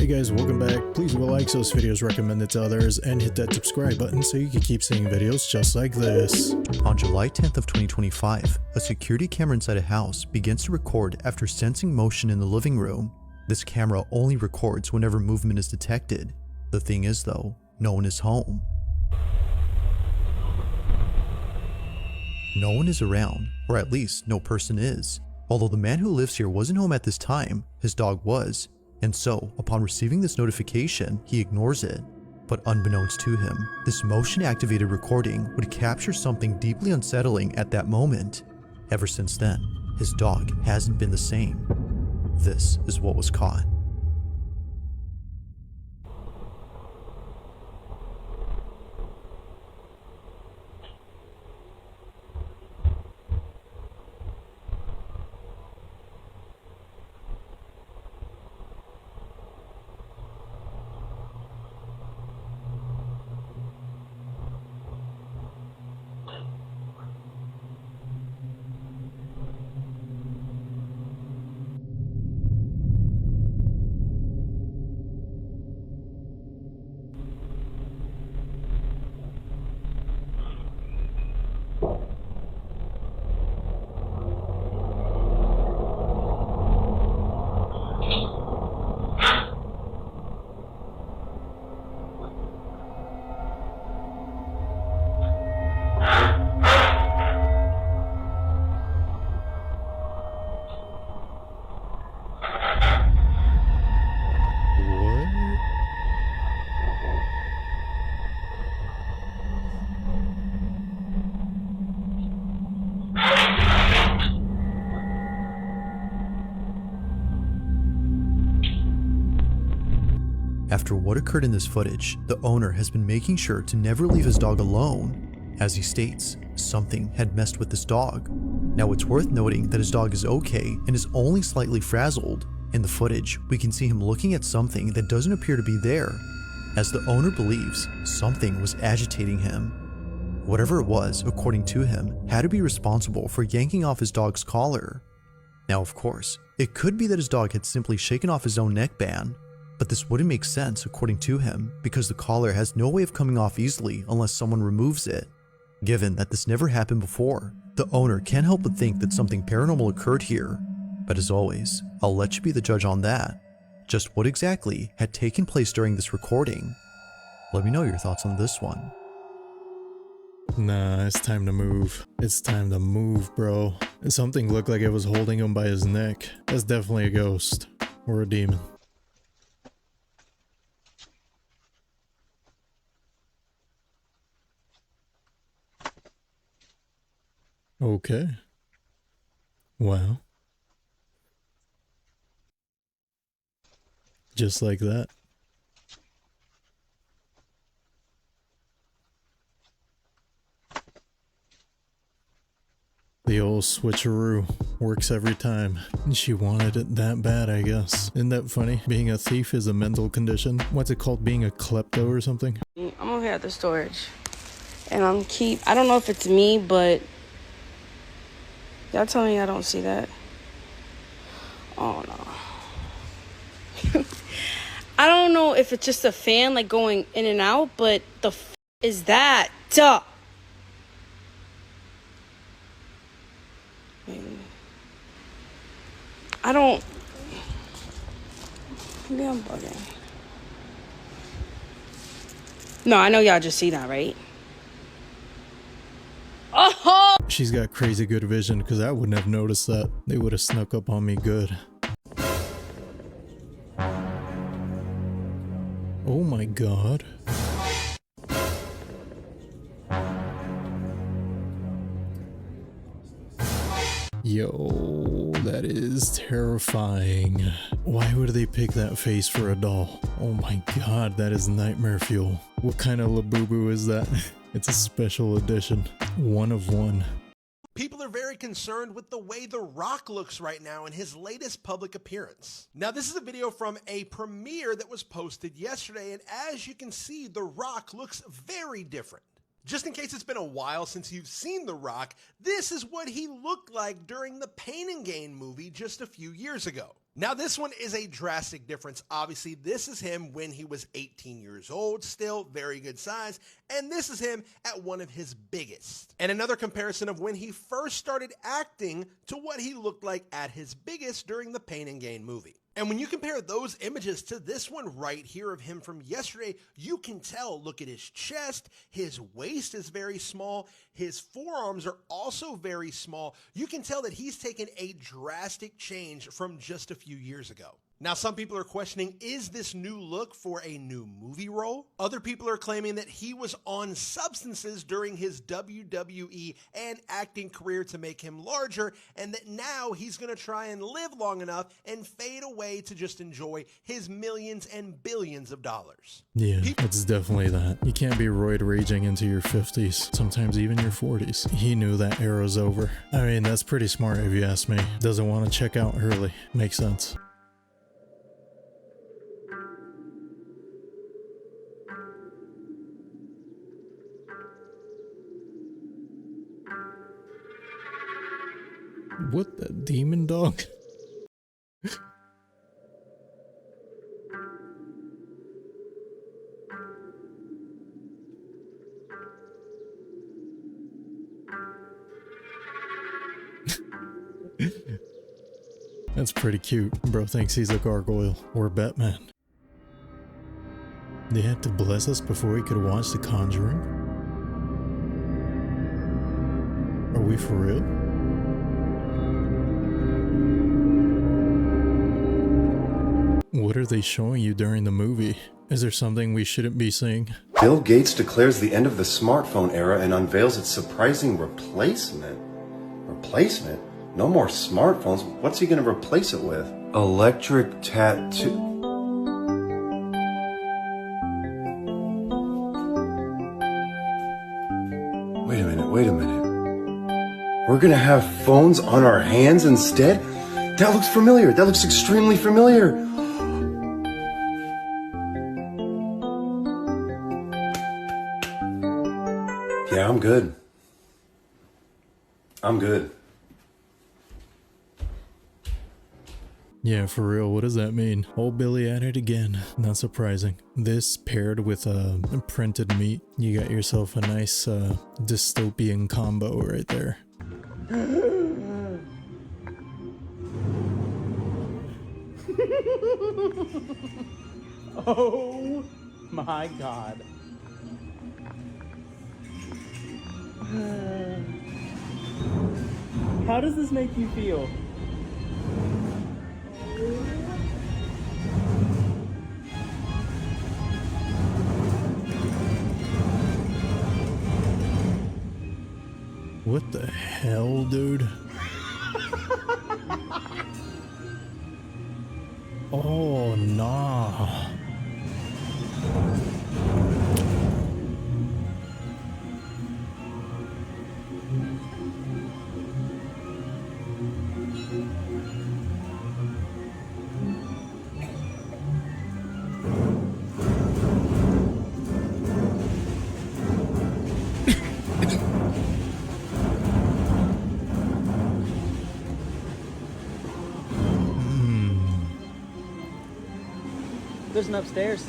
Hey guys, welcome back. Please leave a like so this video is recommended to others and hit that subscribe button so you can keep seeing videos just like this. On July 10th of 2025, a security camera inside a house begins to record after sensing motion in the living room. This camera only records whenever movement is detected. The thing is though, no one is home. No one is around, or at least no person is. Although the man who lives here wasn't home at this time, his dog was. And so, upon receiving this notification, he ignores it. But unbeknownst to him, this motion-activated recording would capture something deeply unsettling at that moment. Ever since then, his dog hasn't been the same. This is what was caught. After what occurred in this footage, the owner has been making sure to never leave his dog alone. As he states, something had messed with this dog. Now it's worth noting that his dog is okay and is only slightly frazzled. In the footage, we can see him looking at something that doesn't appear to be there, as the owner believes something was agitating him. Whatever it was, according to him, had to be responsible for yanking off his dog's collar. Now of course, it could be that his dog had simply shaken off his own neckband, but this wouldn't make sense according to him because the collar has no way of coming off easily unless someone removes it. Given that this never happened before, the owner can't help but think that something paranormal occurred here. But as always, I'll let you be the judge on that. Just what exactly had taken place during this recording? Let me know your thoughts on this one. Nah, it's time to move. It's time to move, bro. Something looked like it was holding him by his neck. That's definitely a ghost or a demon. Okay. Wow. Just like that. The old switcheroo works every time. She wanted it that bad, I guess. Isn't that funny? Being a thief is a mental condition. What's it called? Being a klepto or something? I'm over here at the storage. And I don't know if it's me, but y'all tell me I don't see that. Oh no. I don't know if it's just a fan like going in and out, but the f is that? Duh. I don't. Maybe I'm bugging. No, I know y'all just see that, right? Oh! She's got crazy good vision because I wouldn't have noticed that. They would have snuck up on me good. Oh my god. Yo, that is terrifying. Why would they pick that face for a doll? Oh my god, that is nightmare fuel. What kind of Labubu is that? It's a special edition. One of one. People are very concerned with the way The Rock looks right now in his latest public appearance. Now, this is a video from a premiere that was posted yesterday, and as you can see, The Rock looks very different. Just in case it's been a while since you've seen The Rock, this is what he looked like during the Pain and Gain movie just a few years ago. Now, this one is a drastic difference. Obviously, this is him when he was 18 years old, still very good size, and this is him at one of his biggest. And another comparison of when he first started acting to what he looked like at his biggest during the Pain and Gain movie. And when you compare those images to this one right here of him from yesterday, you can tell, look at his chest, his waist is very small, his forearms are also very small. You can tell that he's taken a drastic change from just a few years ago. Now, some people are questioning, is this new look for a new movie role? Other people are claiming that he was on substances during his WWE and acting career to make him larger, and that now he's going to try and live long enough and fade away to just enjoy his millions and billions of dollars. Yeah, it's definitely that. You can't be roid raging into your 50s, sometimes even your 40s. He knew that era's over. I mean, that's pretty smart if you ask me. Doesn't want to check out early. Makes sense. What the demon dog? That's pretty cute. Bro thinks he's a gargoyle or Batman. They had to bless us before we could watch The Conjuring? Are we for real? What are they showing you during the movie? Is there something we shouldn't be seeing? Bill Gates declares the end of the smartphone era and unveils its surprising replacement. Replacement? No more smartphones. What's he going to replace it with? Electric tattoo. Wait a minute. We're going to have phones on our hands instead? That looks familiar. That looks extremely familiar. Yeah, I'm good. Yeah, for real, what does that mean? Old Billy at it again. Not surprising. This paired with printed meat, you got yourself a nice dystopian combo right there. Oh my God. How does this make you feel? What the hell, dude? Oh, nah. There's an upstairs.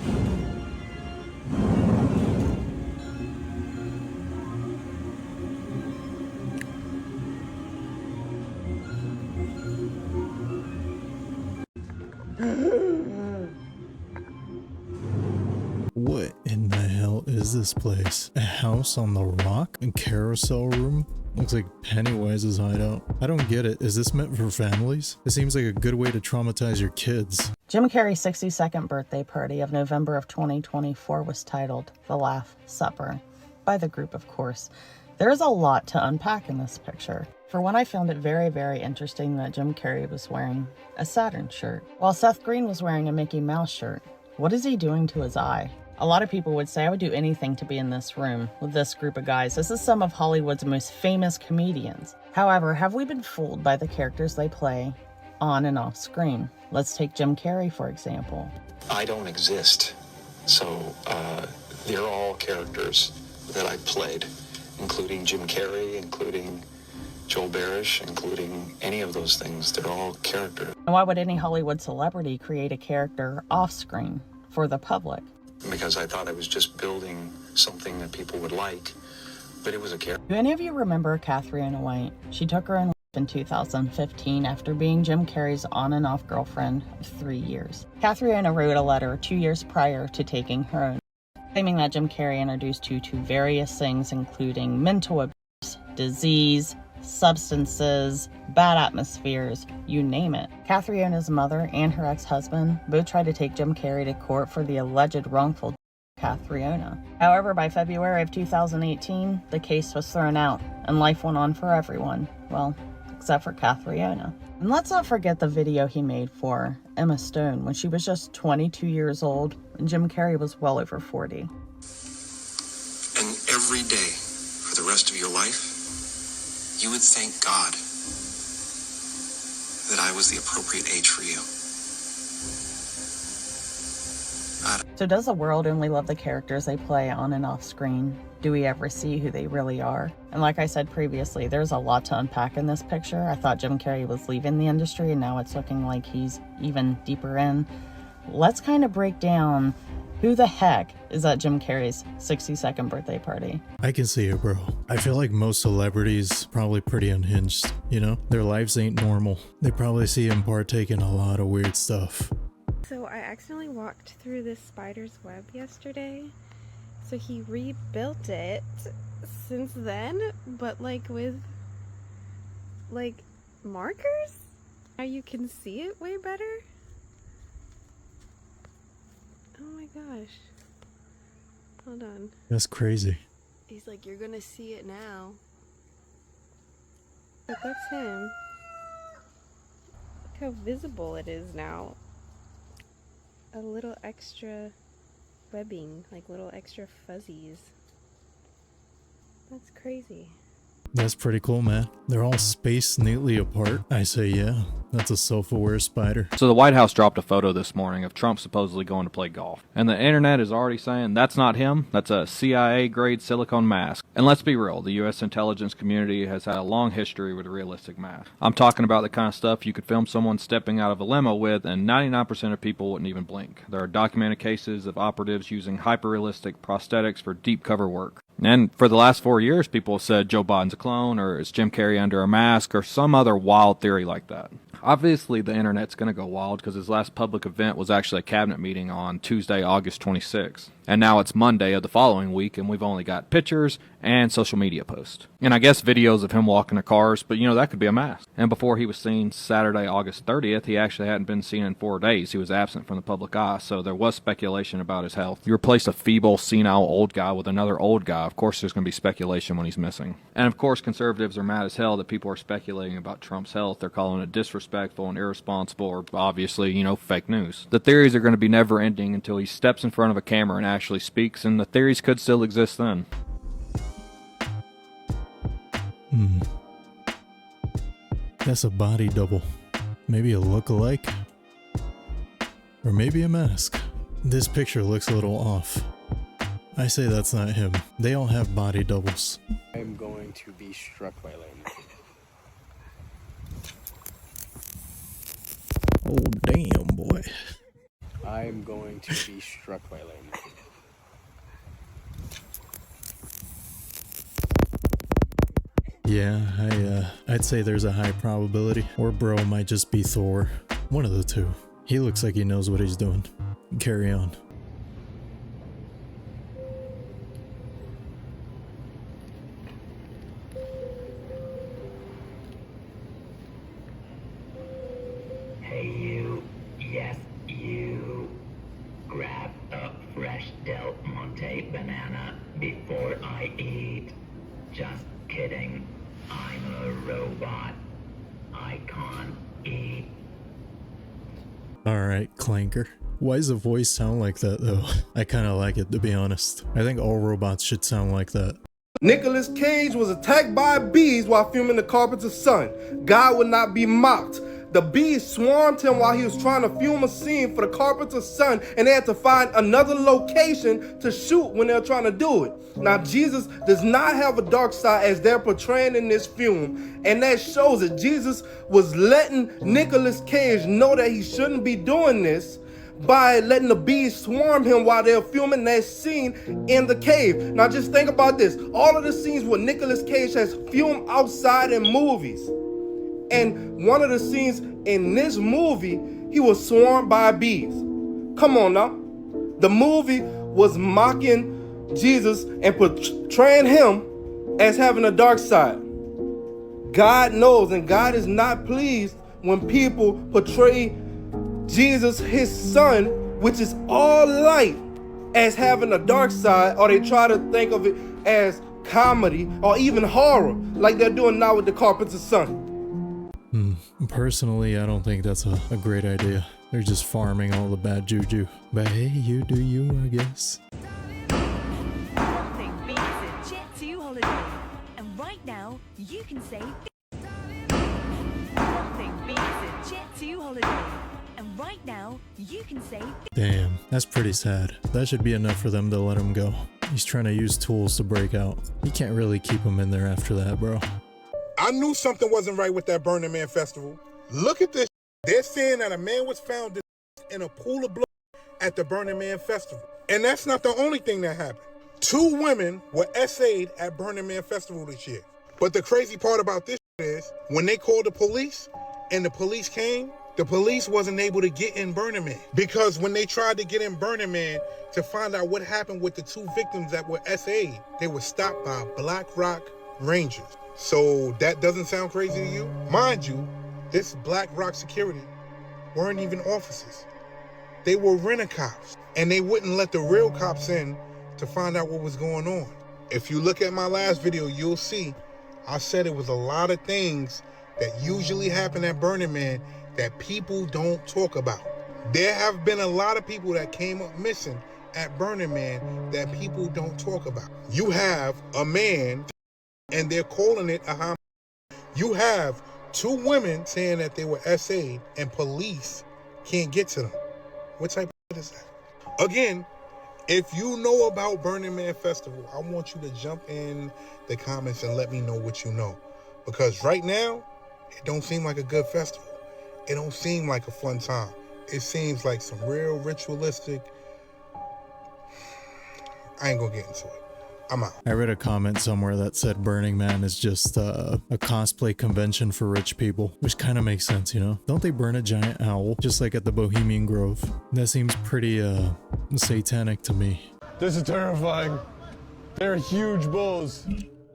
What in the hell is this place? A house on the rock? A carousel room? Looks like Pennywise's hideout. I don't get it. Is this meant for families? It seems like a good way to traumatize your kids. Jim Carrey's 62nd birthday party of November of 2024 was titled The Laugh Supper, by the group, of course. There is a lot to unpack in this picture. For one, I found it very, very interesting that Jim Carrey was wearing a Saturn shirt, while Seth Green was wearing a Mickey Mouse shirt. What is he doing to his eye? A lot of people would say I would do anything to be in this room with this group of guys. This is some of Hollywood's most famous comedians. However, have we been fooled by the characters they play on and off screen? Let's take Jim Carrey, for example. I don't exist, so they're all characters that I played, including Jim Carrey, including Joel Barish, including any of those things. They're all characters. And why would any Hollywood celebrity create a character off screen for the public? Because I thought I was just building something that people would like, but it was a character. Do any of you remember Catriona White? She took her own life in 2015 after being Jim Carrey's on and off girlfriend of 3 years. Catriona wrote a letter 2 years prior to taking her own, claiming that Jim Carrey introduced her to various things including mental abuse, disease, substances, bad atmospheres, you name it. Catriona's mother and her ex-husband both tried to take Jim Carrey to court for the alleged wrongful death of Catriona. However, by February of 2018, the case was thrown out and life went on for everyone. Well, except for Catriona. And let's not forget the video he made for Emma Stone when she was just 22 years old and Jim Carrey was well over 40. And every day for the rest of your life, you would thank God that I was the appropriate age for you. So does the world only love the characters they play on and off screen? Do we ever see who they really are? And like I said previously, there's a lot to unpack in this picture. I thought Jim Carrey was leaving the industry and now it's looking like he's even deeper in. Let's kind of break down who the heck is at Jim Carrey's 62nd birthday party. I can see it, bro. I feel like most celebrities probably pretty unhinged, you know? Their lives ain't normal. They probably see him partake in a lot of weird stuff. So I accidentally walked through this spider's web yesterday. So he rebuilt it since then, but like with like markers? Now you can see it way better. Oh my gosh. Hold on. That's crazy. He's like, you're gonna see it now. But that's him. Look how visible it is now. A little extra webbing, like little extra fuzzies. That's crazy. That's pretty cool, man. They're all spaced neatly apart. I say, yeah, that's a self-aware spider. So the White House dropped a photo this morning of Trump supposedly going to play golf. And the internet is already saying that's not him, that's a CIA-grade silicone mask. And let's be real, the U.S. intelligence community has had a long history with realistic masks. I'm talking about the kind of stuff you could film someone stepping out of a limo with and 99% of people wouldn't even blink. There are documented cases of operatives using hyper-realistic prosthetics for deep cover work. And for the last 4 years, people have said Joe Biden's a clone, or is Jim Carrey under a mask, or some other wild theory like that. Obviously, the internet's going to go wild because his last public event was actually a cabinet meeting on Tuesday, August 26th. And now it's Monday of the following week, and we've only got pictures and social media posts. And I guess videos of him walking to cars, but you know, that could be a mask. And before he was seen Saturday, August 30th, he actually hadn't been seen in 4 days. He was absent from the public eye, so there was speculation about his health. You replace a feeble, senile old guy with another old guy, of course there's going to be speculation when he's missing. And of course, conservatives are mad as hell that people are speculating about Trump's health. They're calling it disrespectful and irresponsible, or obviously, you know, fake news. The theories are going to be never ending until he steps in front of a camera and actually speaks, and the theories could still exist then. That's a body double. Maybe a look-alike? Or maybe a mask. This picture looks a little off. I say that's not him. They all have body doubles. I'm going to be struck by lightning. Oh, damn, boy. I'm going to be struck by lightning. Yeah, I'd say there's a high probability. Or bro might just be Thor. One of the two. He looks like he knows what he's doing. Carry on. Hey you, yes you, grab a fresh Del Monte banana before I eat. Just kidding, I'm a robot. I can't eat. Alright, Clanker. Why does the voice sound like that though? I kinda like it, to be honest. I think all robots should sound like that. Nicolas Cage was attacked by bees while filming The Carpenter's Son. God would not be mocked. the bees swarmed him while he was trying to film a scene for the carpenter's son, and they had to find another location to shoot when they were trying to do it. Now, Jesus does not have a dark side as they're portraying in this film, and that shows that Jesus was letting Nicolas Cage know that he shouldn't be doing this by letting the bees swarm him while they're filming that scene in the cave. Now just think about this. All of the scenes where Nicolas Cage has filmed outside in movies. And one of the scenes in this movie, he was swarmed by bees. Come on now. The movie was mocking Jesus and portraying him as having a dark side. God knows, and God is not pleased when people portray Jesus, his son, which is all light, as having a dark side, or they try to think of it as comedy or even horror, like they're doing now with the carpenter's son. Personally, I don't think that's a great idea. They're just farming all the bad juju. But hey, you do you, I guess. Nothing beats a Jet 2 holiday. And right now, you can save... Nothing beats a Jet 2 holiday. And right now, you can save... Damn, that's pretty sad. That should be enough for them to let him go. He's trying to use tools to break out. You can't really keep him in there after that, bro. I knew something wasn't right with that Burning Man festival. Look at this. They're saying that a man was found in a pool of blood at the Burning Man festival. And that's not the only thing that happened. 2 women were SA'd at Burning Man festival this year. But the crazy part about this is, when they called the police and the police came, the police wasn't able to get in Burning Man, because when they tried to get in Burning Man to find out what happened with the 2 victims that were SA'd, they were stopped by Black Rock Rangers. So that doesn't sound crazy to you? Mind you, this Black Rock security weren't even officers. They were rent-a-cops, and they wouldn't let the real cops in to find out what was going on. If you look at my last video, you'll see I said it was a lot of things that usually happen at Burning Man that people don't talk about. There have been a lot of people that came up missing at Burning Man that people don't talk about. You have a man, and they're calling it a homicide. You have 2 women saying that they were SA'd, and police can't get to them. What type of is that? Again, if you know about Burning Man Festival, I want you to jump in the comments and let me know what you know. Because right now, it don't seem like a good festival. It don't seem like a fun time. It seems like some real ritualistic... I ain't gonna get into it. I'm out. I read a comment somewhere that said Burning Man is just a cosplay convention for rich people, which kind of makes sense, you know? Don't they burn a giant owl, just like at the Bohemian Grove? That seems pretty satanic to me. This is terrifying. They're huge bulls.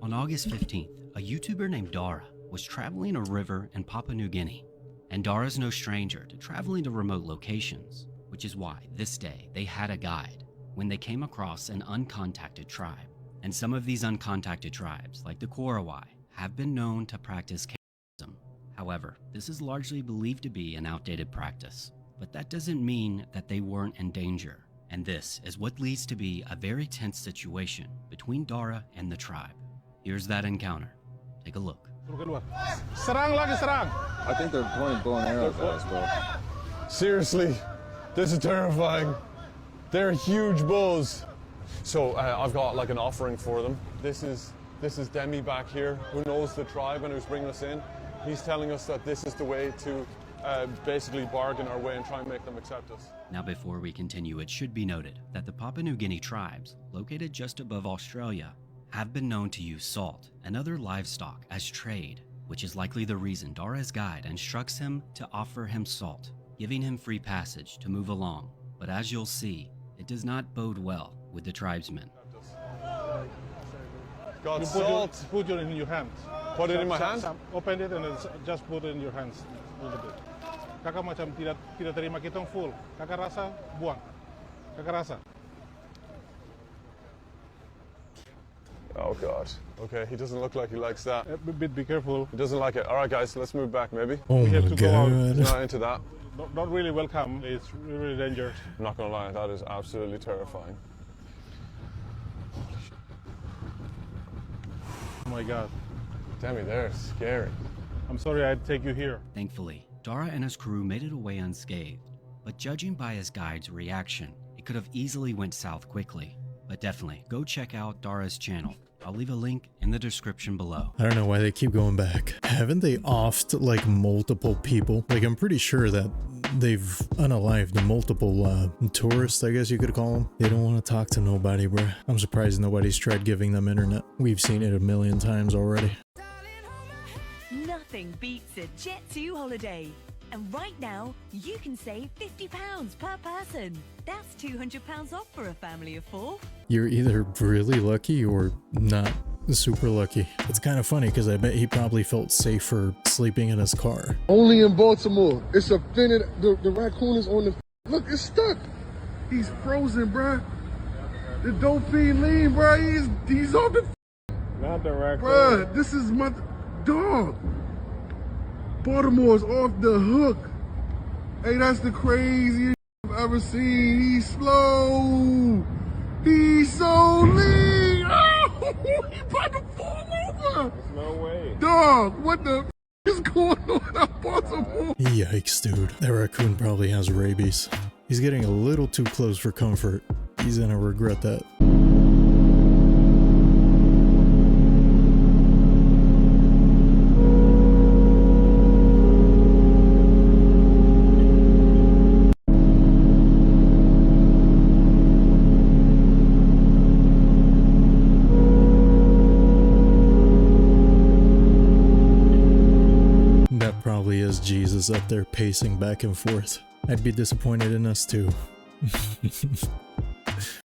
On August 15th, a YouTuber named Dara was traveling a river in Papua New Guinea. And Dara's no stranger to traveling to remote locations, which is why this day they had a guide when they came across an uncontacted tribe. And some of these uncontacted tribes, like the Korawai, have been known to practice cannibalism. However, this is largely believed to be an outdated practice, but that doesn't mean that they weren't in danger. And this is what leads to be a very tense situation between Dara and the tribe. Here's that encounter. Take a look. Serang lagi, serang. I think they're pointing bow and arrows at us, bro. Seriously, this is terrifying. They're huge bulls. So I've got like an offering for them. This is Demi back here, who knows the tribe and who's bringing us in. He's telling us that this is the way to basically bargain our way and try and make them accept us. Now before we continue, it should be noted that the Papua New Guinea tribes, located just above Australia, have been known to use salt and other livestock as trade, which is likely the reason Dara's guide instructs him to offer him salt, giving him free passage to move along. But as you'll see, it does not bode well with the tribesmen. Got salt. Put it in your hands. Put it in my hands? Open it and just put it in your hands a little bit. Kakak macam tidak terima kita full. Kakak rasa buang. Kakak rasa. Oh God. Okay, he doesn't look like he likes that. Be careful. He doesn't like it. All right, guys, let's move back maybe. Oh we have my to go out. God. He's not into that. Not really welcome. It's really dangerous. I'm not gonna lie, that is absolutely terrifying. Oh my God. Demi, they're scary. I'm sorry I had to take you here. Thankfully, Dara and his crew made it away unscathed, but judging by his guide's reaction, it could have easily went south quickly. But definitely, go check out Dara's channel. I'll leave a link in the description below. I don't know why they keep going back. Haven't they offed like multiple people? Like I'm pretty sure that they've unalived multiple tourists, I guess you could call them. They don't want to talk to nobody, bruh. I'm surprised nobody's tried giving them internet. We've seen it a million times already. Nothing beats a Jet2 holiday. And right now, you can save £50 per person. That's £200 off for a family of 4. You're either really lucky or not super lucky. It's kind of funny because I bet he probably felt safer sleeping in his car. Only in Baltimore. It's a fin. The raccoon is on the. Look, it's stuck. He's frozen, bruh. The dopey lean, bruh. He's on the. Not the raccoon. Bruh, this is my dog. Baltimore's off the hook. Hey, that's the craziest I've ever seen. He's slow. He's so lean. Oh, he's about to fall over. There's no way. Dog, what the is going on at Baltimore? Yikes, dude. That raccoon probably has rabies. He's getting a little too close for comfort. He's gonna regret that. Probably is Jesus up there pacing back and forth. I'd be disappointed in us too.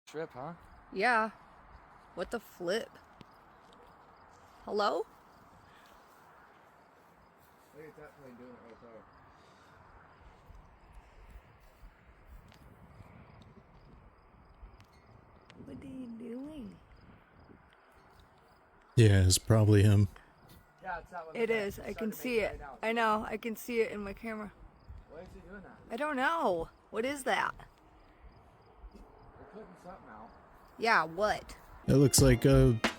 Trip, huh? Yeah. What the flip? Hello? They're definitely doing it right there. What are you doing? Yeah, it's probably him. It is. I can see it. I know. I can see it in my camera. Why is he doing that? I don't know. What is that? They're putting something out. Yeah, what? That looks like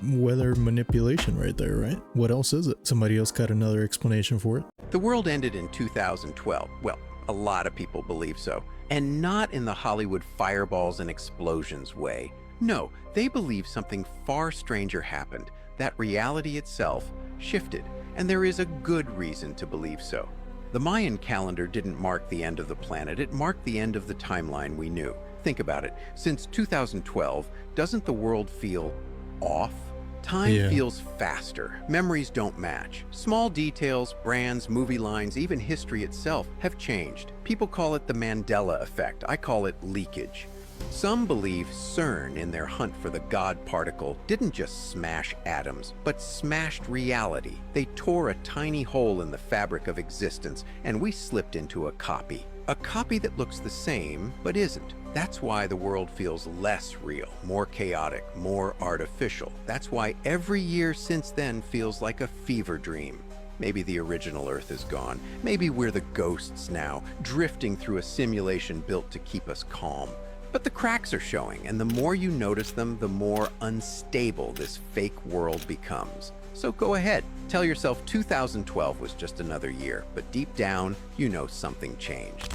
weather manipulation right there, right? What else is it? Somebody else got another explanation for it? The world ended in 2012. Well, a lot of people believe so. And not in the Hollywood fireballs and explosions way. No, they believe something far stranger happened. That reality itself shifted, and there is a good reason to believe so. The Mayan calendar didn't mark the end of the planet, it marked the end of the timeline we knew. Think about it, since 2012, doesn't the world feel off? Time feels faster, memories don't match. Small details, brands, movie lines, even history itself have changed. People call it the Mandela effect, I call it leakage. Some believe CERN, in their hunt for the God particle, didn't just smash atoms, but smashed reality. They tore a tiny hole in the fabric of existence, and we slipped into a copy. A copy that looks the same, but isn't. That's why the world feels less real, more chaotic, more artificial. That's why every year since then feels like a fever dream. Maybe the original Earth is gone. Maybe we're the ghosts now, drifting through a simulation built to keep us calm. But the cracks are showing, and the more you notice them, the more unstable this fake world becomes. So go ahead, tell yourself 2012 was just another year, but deep down, you know something changed.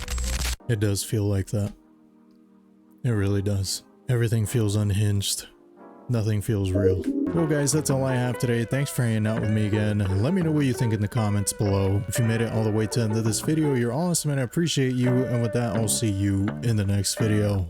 It does feel like that. It really does. Everything feels unhinged. Nothing feels real. Well guys, that's all I have today. Thanks for hanging out with me again. Let me know what you think in the comments below. If you made it all the way to the end of this video, you're awesome and I appreciate you. And with that, I'll see you in the next video.